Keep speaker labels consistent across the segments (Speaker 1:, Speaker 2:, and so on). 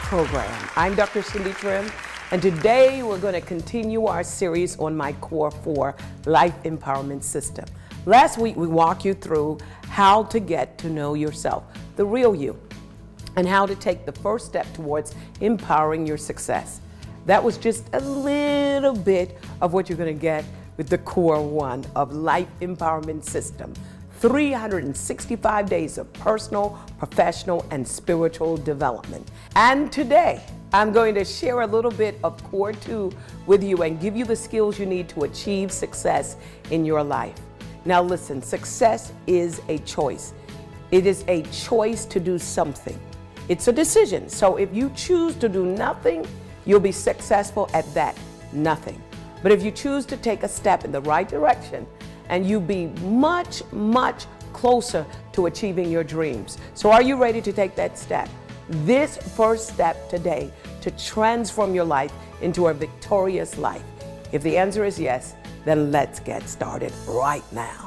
Speaker 1: program. I'm Dr. Cindy Trimm, and today we're going to continue our series on my Core 4 Life Empowerment System. Last week we walked you through how to get to know yourself, the real you, and how to take the first step towards empowering your success. That was just a little bit of what you're going to get with the Core 1 of Life Empowerment System. 365 days of personal, professional, and spiritual development. And today, I'm going to share a little bit of Core 2 with you and give you the skills you need to achieve success in your life. Now listen, success is a choice. It is a choice to do something. It's a decision. So if you choose to do nothing, you'll be successful at that nothing. But if you choose to take a step in the right direction, and you be much, much closer to achieving your dreams. So are you ready to take that step? This first step today to transform your life into a victorious life. If the answer is yes, then let's get started right now.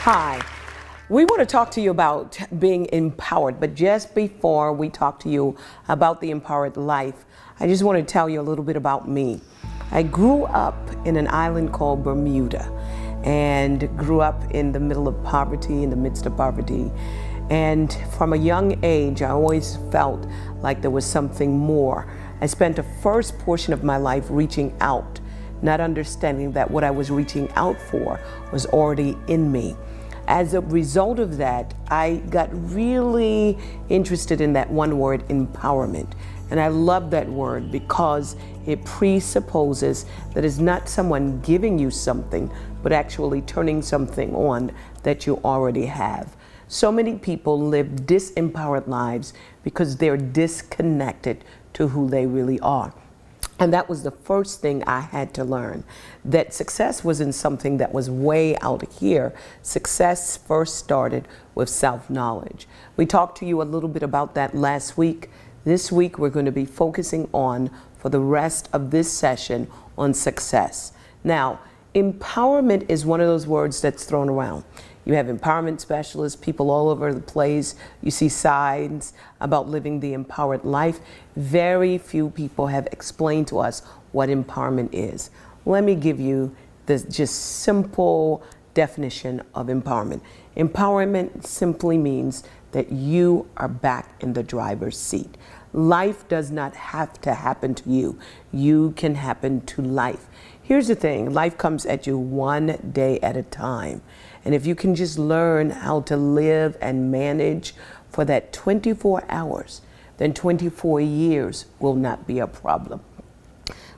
Speaker 1: Hi, we want to talk to you about being empowered, but just before we talk to you about the empowered life, I just want to tell you a little bit about me. I grew up in an island called Bermuda and grew up in the middle of poverty, in the midst of poverty. And from a young age, I always felt like there was something more. I spent the first portion of my life reaching out, not understanding that what I was reaching out for was already in me. As a result of that, I got really interested in that one word, empowerment. And I love that word because it presupposes that it's not someone giving you something, but actually turning something on that you already have. So many people live disempowered lives because they're disconnected to who they really are. And that was the first thing I had to learn, that success wasn't something that was way out here. Success first started with self-knowledge. We talked to you a little bit about that last week. This week we're going to be focusing on, for the rest of this session, on success. Now, empowerment is one of those words that's thrown around. You have empowerment specialists, people all over the place. You see signs about living the empowered life. Very few people have explained to us what empowerment is. Let me give you the just simple definition of empowerment. Empowerment simply means that you are back in the driver's seat. Life does not have to happen to you. You can happen to life. Here's the thing, life comes at you one day at a time. And if you can just learn how to live and manage for that 24 hours, then 24 years will not be a problem.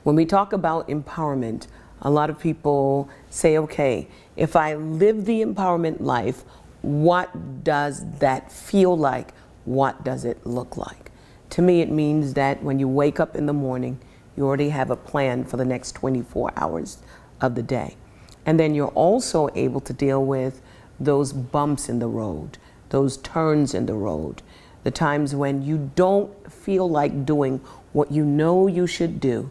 Speaker 1: When we talk about empowerment, a lot of people say, okay, if I live the empowerment life, what does that feel like? What does it look like? To me, it means that when you wake up in the morning, you already have a plan for the next 24 hours of the day. And then you're also able to deal with those bumps in the road, those turns in the road, the times when you don't feel like doing what you know you should do.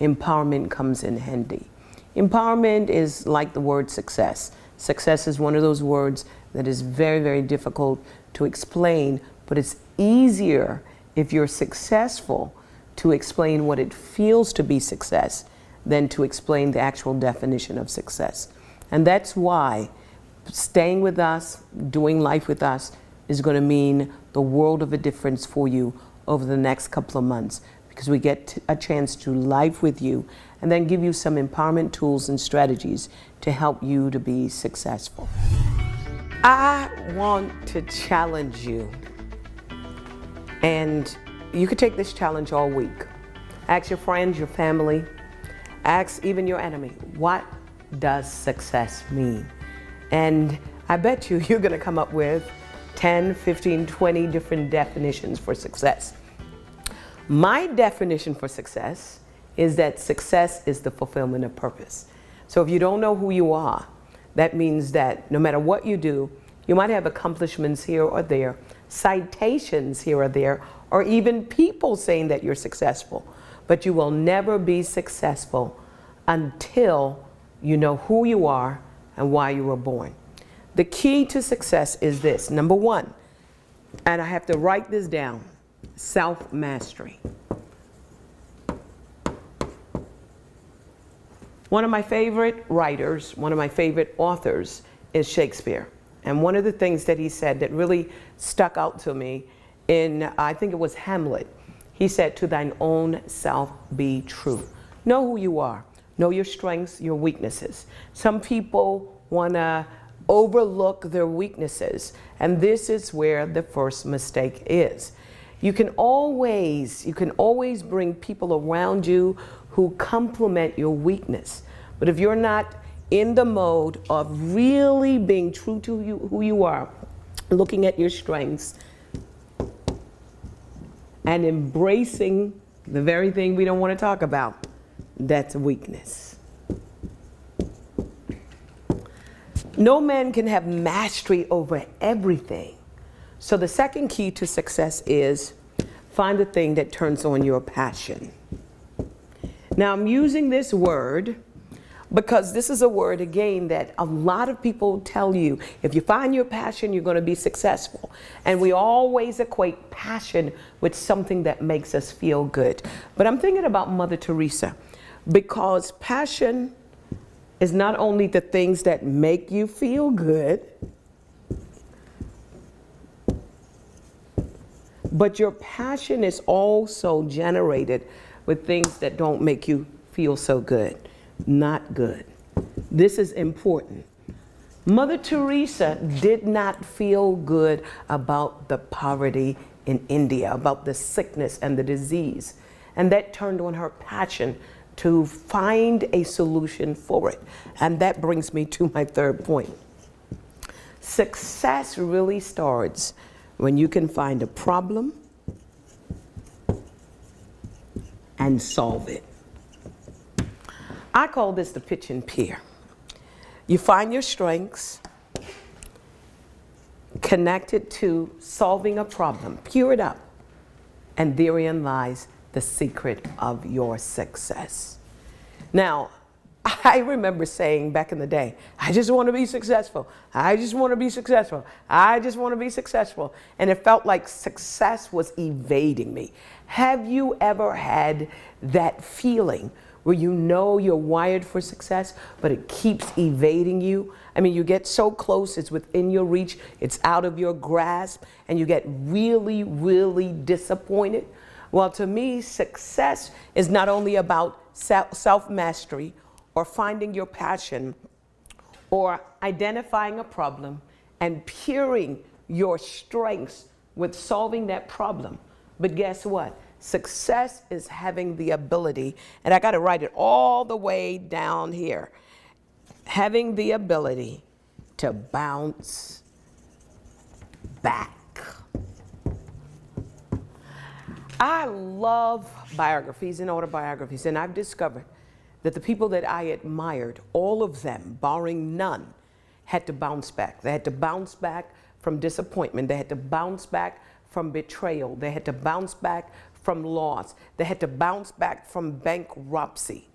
Speaker 1: Empowerment comes in handy. Empowerment is like the word success. Success is one of those words that is very, very difficult to explain, but it's easier if you're successful to explain what it feels to be success than to explain the actual definition of success. And that's why staying with us, doing life with us, is going to mean the world of a difference for you over the next couple of months, because we get a chance to live with you and then give you some empowerment tools and strategies to help you to be successful. I want to challenge you, and you could take this challenge all week. Ask your friends, your family, ask even your enemy, what does success mean? And I bet you're going to come up with 10, 15, 20 different definitions for success. My definition for success is that success is the fulfillment of purpose. So if you don't know who you are, That means that no matter what you do, you might have accomplishments here or there, citations here or there, or even people saying that you're successful. But you will never be successful until you know who you are and why you were born. The key to success is this. Number one, and I have to write this down, self-mastery. One of my favorite writers, one of my favorite authors is Shakespeare. And one of the things that he said that really stuck out to me in, I think it was Hamlet, he said, "To thine own self be true." Know who you are. Know your strengths, your weaknesses. Some people want to overlook their weaknesses, and this is where the first mistake is. You can always bring people around you who complement your weakness. But if you're not in the mode of really being true to who you are, looking at your strengths and embracing the very thing we don't want to talk about, that's weakness. No man can have mastery over everything. So the second key to success is find the thing that turns on your passion. Now I'm using this word because this is a word, again, that a lot of people tell you, if you find your passion, you're going to be successful. And we always equate passion with something that makes us feel good. But I'm thinking about Mother Teresa, because passion is not only the things that make you feel good, but your passion is also generated with things that don't make you feel so good. Not good. This is important. Mother Teresa did not feel good about the poverty in India, about the sickness and the disease. And that turned on her passion to find a solution for it. And that brings me to my third point. Success really starts when you can find a problem and solve it. I call this the pitch and peer. You find your strengths, connect it to solving a problem, peer it up, and therein lies the secret of your success. Now, I remember saying back in the day, I just want to be successful. I just want to be successful. I just want to be successful. And it felt like success was evading me. Have you ever had that feeling where you know you're wired for success, but it keeps evading you? I mean, you get so close, it's within your reach, it's out of your grasp, and you get really, really disappointed. Well, to me, success is not only about self-mastery or finding your passion or identifying a problem and pairing your strengths with solving that problem. But guess what? Success is having the ability, and I got to write it all the way down here, having the ability to bounce back. I love biographies and autobiographies, and I've discovered that the people that I admired, all of them, barring none, had to bounce back. They had to bounce back from disappointment. They had to bounce back from betrayal. They had to bounce back from loss. They had to bounce back from bankruptcy.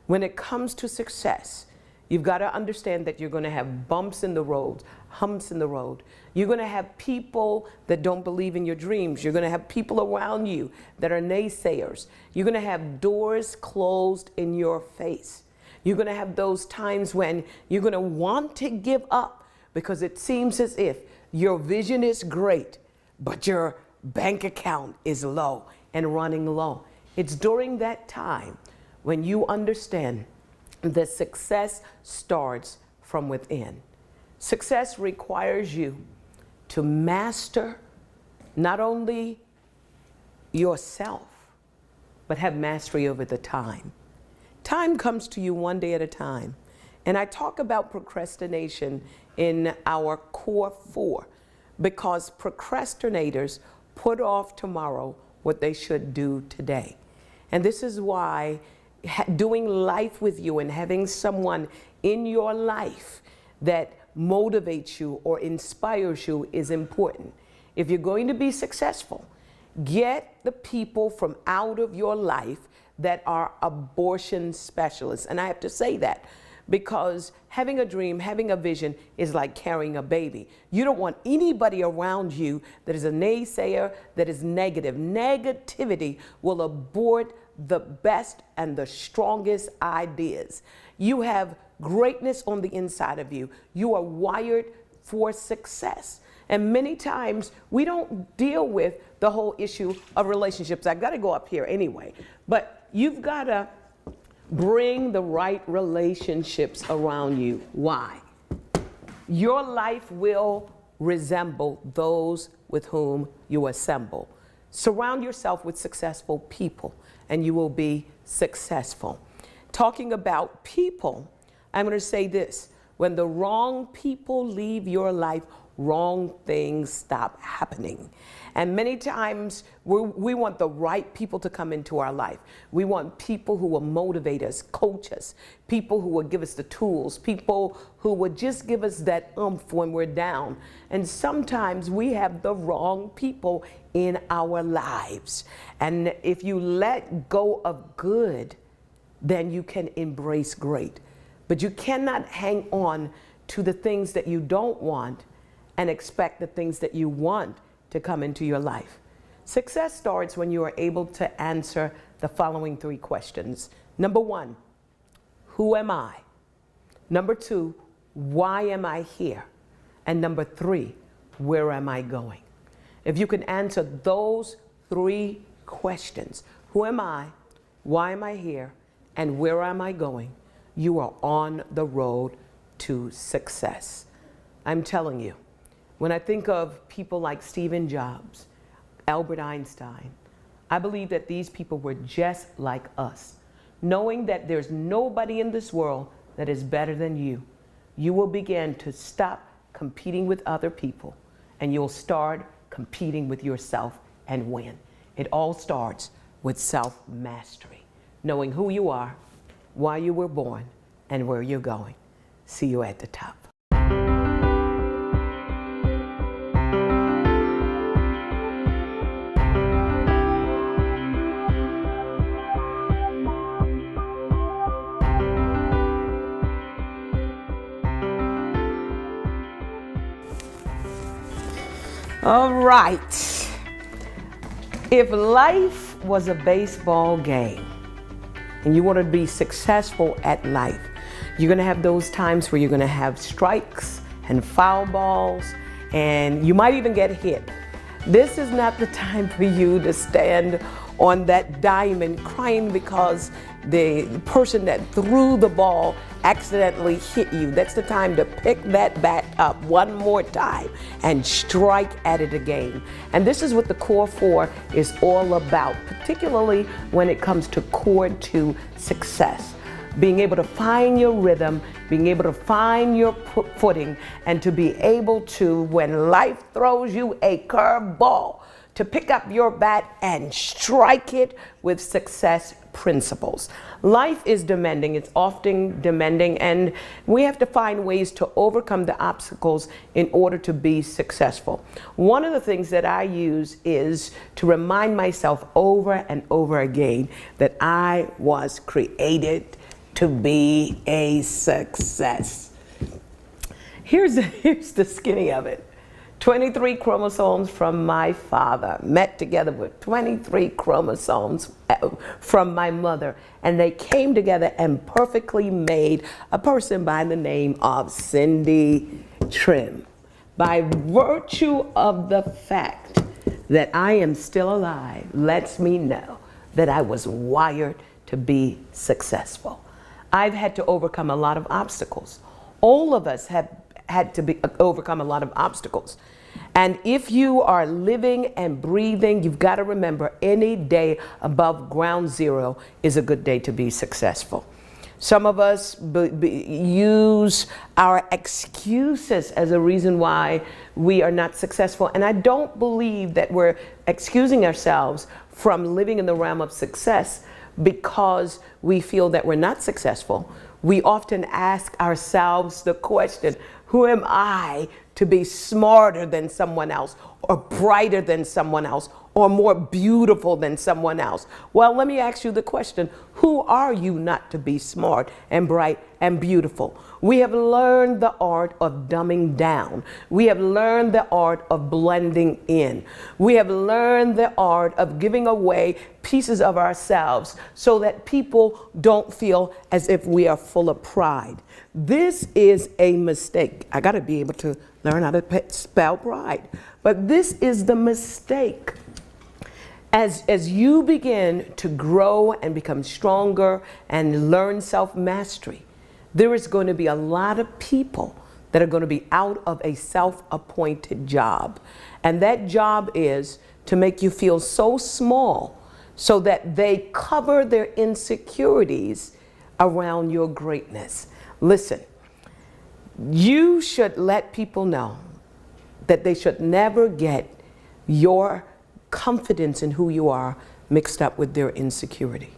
Speaker 1: When it comes to success, you've got to understand that you're going to have bumps in the road, humps in the road. You're going to have people that don't believe in your dreams. You're going to have people around you that are naysayers. You're going to have doors closed in your face. You're going to have those times when you're going to want to give up because it seems as if your vision is great, but your bank account is low and running low. It's during that time when you understand that success starts from within. Success requires you to master not only yourself, but have mastery over the time. Time comes to you one day at a time. And I talk about procrastination in our core 4 because procrastinators put off tomorrow what they should do today. And this is why doing life with you and having someone in your life that motivates you or inspires you is important. If you're going to be successful, get the people from out of your life that are abortion specialists. And I have to say that because having a dream, having a vision is like carrying a baby. You don't want anybody around you that is a naysayer, that is negative. Negativity will abort the best and the strongest ideas. You have greatness on the inside of you. You are wired for success. And many times we don't deal with the whole issue of relationships. I got to go up here anyway, but you've got to bring the right relationships around you. Why? Your life will resemble those with whom you assemble. Surround yourself with successful people and you will be successful. Talking about people, I'm going to say this. When the wrong people leave your life, wrong things stop happening. And many times we want the right people to come into our life. We want people who will motivate us, coach us, people who will give us the tools, people who will just give us that oomph when we're down. And sometimes we have the wrong people in our lives. And if you let go of good, then you can embrace great. But you cannot hang on to the things that you don't want and expect the things that you want to come into your life. Success starts when you are able to answer the following 3 questions. Number 1, who am I? Number 2, why am I here? And number 3, where am I going? If you can answer those 3 questions, who am I, why am I here, and where am I going, you are on the road to success. I'm telling you, when I think of people like Stephen Jobs, Albert Einstein, I believe that these people were just like us. Knowing that there's nobody in this world that is better than you, you will begin to stop competing with other people and you'll start competing with yourself and win. It all starts with self-mastery, knowing who you are, why you were born, and where you're going. See you at the top. All right. If life was a baseball game and you want to be successful at life, you're going to have those times where you're going to have strikes and foul balls, and you might even get hit. This is not the time for you to stand on that diamond crying because the person that threw the ball accidentally hit you. That's the time to pick that bat up one more time and strike at it again. And this is what the Core 4 is all about, particularly when it comes to Core 2 success. Being able to find your rhythm, being able to find your footing, and to be able to, when life throws you a curveball, to pick up your bat and strike it with success principles. Life is demanding, it's often demanding, and we have to find ways to overcome the obstacles in order to be successful. One of the things that I use is to remind myself over and over again that I was created to be a success. Here's the skinny of it. 23 chromosomes from my father met together with 23 chromosomes from my mother, and they came together and perfectly made a person by the name of Cindy Trimm. By virtue of the fact that I am still alive lets me know that I was wired to be successful. I've had to overcome a lot of obstacles. All of us have had to overcome a lot of obstacles. And if you are living and breathing, you've got to remember any day above ground zero is a good day to be successful. Some of us use our excuses as a reason why we are not successful. And I don't believe that we're excusing ourselves from living in the realm of success because we feel that we're not successful. We often ask ourselves the question, who am I to be smarter than someone else, or brighter than someone else, or more beautiful than someone else? Well, let me ask you the question, who are you not to be smart and bright and beautiful? We have learned the art of dumbing down. We have learned the art of blending in. We have learned the art of giving away pieces of ourselves so that people don't feel as if we are full of pride. This is a mistake. I got to be able to learn how to spell pride. But this is the mistake. As you begin to grow and become stronger and learn self-mastery, there is going to be a lot of people that are going to be out of a self-appointed job. And that job is to make you feel so small so that they cover their insecurities around your greatness. Listen, you should let people know that they should never get your confidence in who you are mixed up with their insecurity.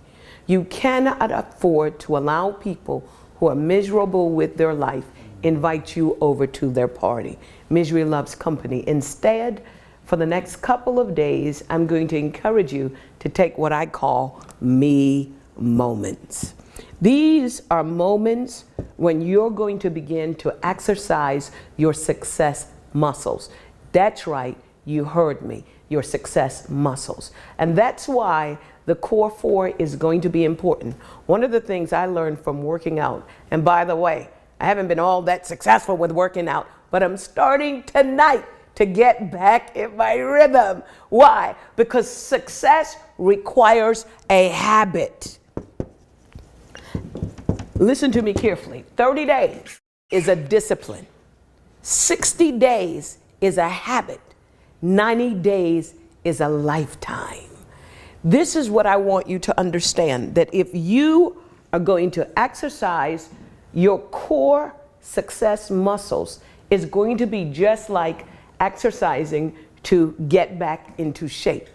Speaker 1: You cannot afford to allow people who are miserable with their life invite you over to their party. Misery loves company. Instead, for the next couple of days, I'm going to encourage you to take what I call me moments. These are moments when you're going to begin to exercise your success muscles. That's right, you heard me, your success muscles. And that's why the core four is going to be important. One of the things I learned from working out, and by the way, I haven't been all that successful with working out, but I'm starting tonight to get back in my rhythm. Why? Because success requires a habit. Listen to me carefully. 30 days is a discipline. 60 days is a habit. 90 days is a lifetime. This is what I want you to understand, that if you are going to exercise your core success muscles, it's going to be just like exercising to get back into shape.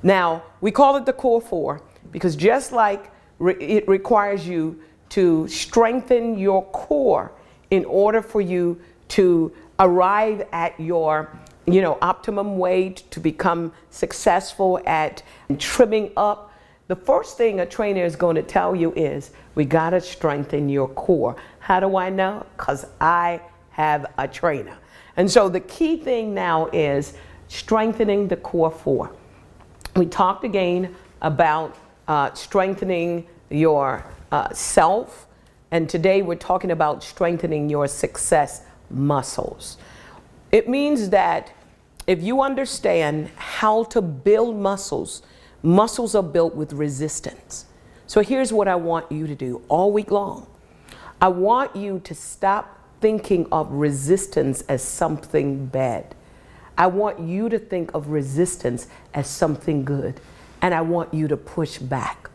Speaker 1: Now, we call it the core four because just like it requires you to strengthen your core in order for you to arrive at your optimum weight, to become successful at trimming up. The first thing a trainer is going to tell you is, we got to strengthen your core. How do I know? Because I have a trainer. And so the key thing now is strengthening the core four. We talked again about strengthening your self, and today we're talking about strengthening your success muscles. It means that if you understand how to build muscles, muscles are built with resistance. So here's what I want you to do all week long. I want you to stop thinking of resistance as something bad. I want you to think of resistance as something good, and I want you to push back.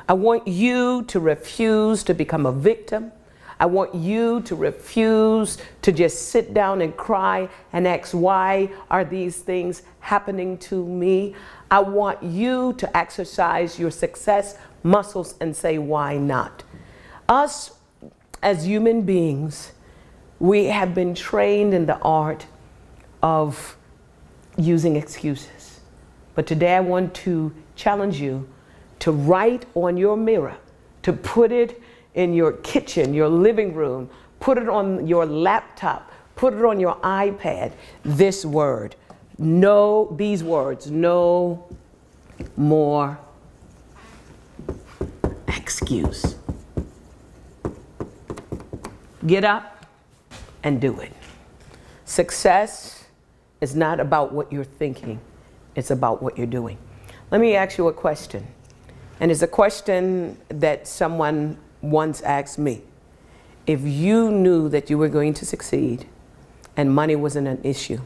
Speaker 1: I want you to refuse to become a victim. I want you to refuse to just sit down and cry and ask, why are these things happening to me? I want you to exercise your success muscles and say, why not? Us as human beings, we have been trained in the art of using excuses. But today I want to challenge you to write on your mirror, to put it in your kitchen, your living room, put it on your laptop, put it on your iPad, this word. No, these words, no more excuse. Get up and do it. Success is not about what you're thinking, it's about what you're doing. Let me ask you a question. And it's a question that someone once asked me. If you knew that you were going to succeed and money wasn't an issue,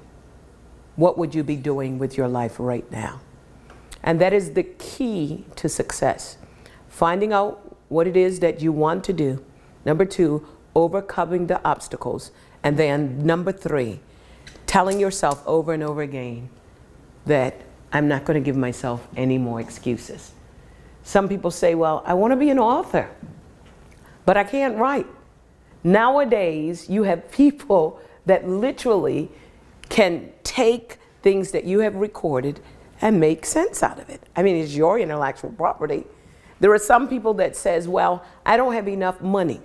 Speaker 1: what would you be doing with your life right now? And that is the key to success. Finding out what it is that you want to do. Number two, overcoming the obstacles. And then number three, telling yourself over and over again that I'm not going to give myself any more excuses. Some people say, well, I want to be an author. but I can't write. Nowadays, you have people that literally can take things that you have recorded and make sense out of it. I mean, it's your intellectual property. There are some people that says, well, I don't have enough money.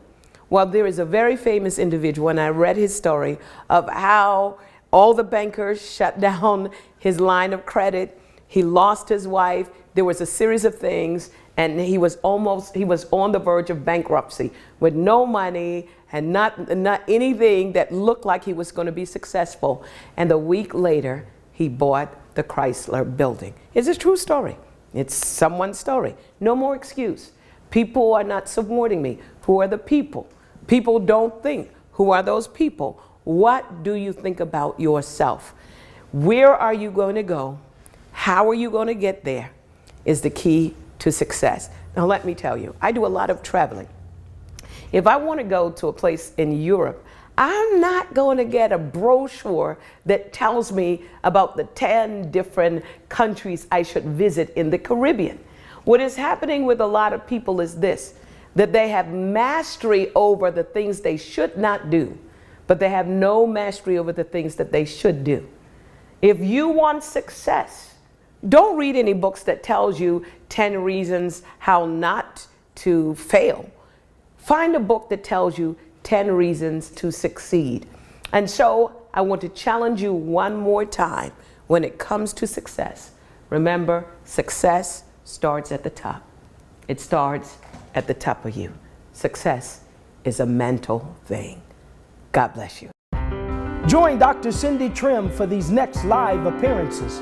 Speaker 1: Well, there is a very famous individual, and I read his story of how all the bankers shut down his line of credit. He lost his wife. There was a series of things, and he was on the verge of bankruptcy with no money and not anything that looked like he was going to be successful. And a week later, he bought the Chrysler building. It's a true story. It's someone's story. No more excuse. People are not supporting me. Who are the people? People don't think. Who are those people? What do you think about yourself? Where are you going to go? How are you going to get there? Is the key to success. Now let me tell you, I do a lot of traveling. If I want to go to a place in Europe, I'm not going to get a brochure that tells me about the 10 different countries I should visit in the Caribbean. What is happening with a lot of people is this, that they have mastery over the things they should not do, but they have no mastery over the things that they should do. If you want success, don't read any books that tells you 10 reasons how not to fail. Find a book that tells you 10 reasons to succeed. And so I want to challenge you one more time when it comes to success. Remember, success starts at the top. It starts at the top of you. Success is a mental thing. God bless you.
Speaker 2: Join Dr. Cindy Trimm for these next live appearances.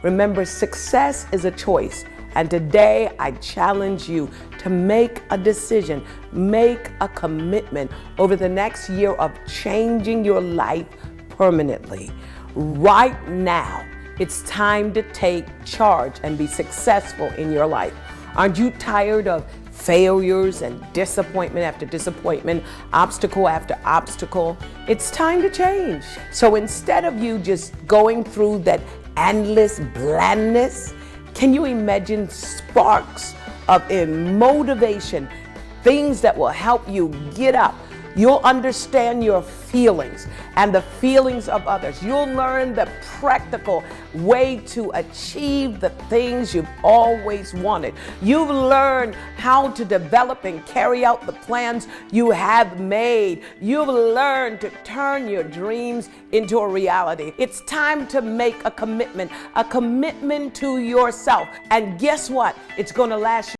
Speaker 1: Remember, success is a choice. And today I challenge you to make a decision, make a commitment over the next year of changing your life permanently. Right now, it's time to take charge and be successful in your life. Aren't you tired of failures and disappointment after disappointment, obstacle after obstacle? It's time to change. So instead of you just going through that endless blandness, can you imagine sparks of motivation, things that will help you get up? You'll understand your feelings and the feelings of others. You'll learn the practical way to achieve the things you've always wanted. You've learned how to develop and carry out the plans you have made. You've learned to turn your dreams into a reality. It's time to make a commitment to yourself. And guess what? It's going to last you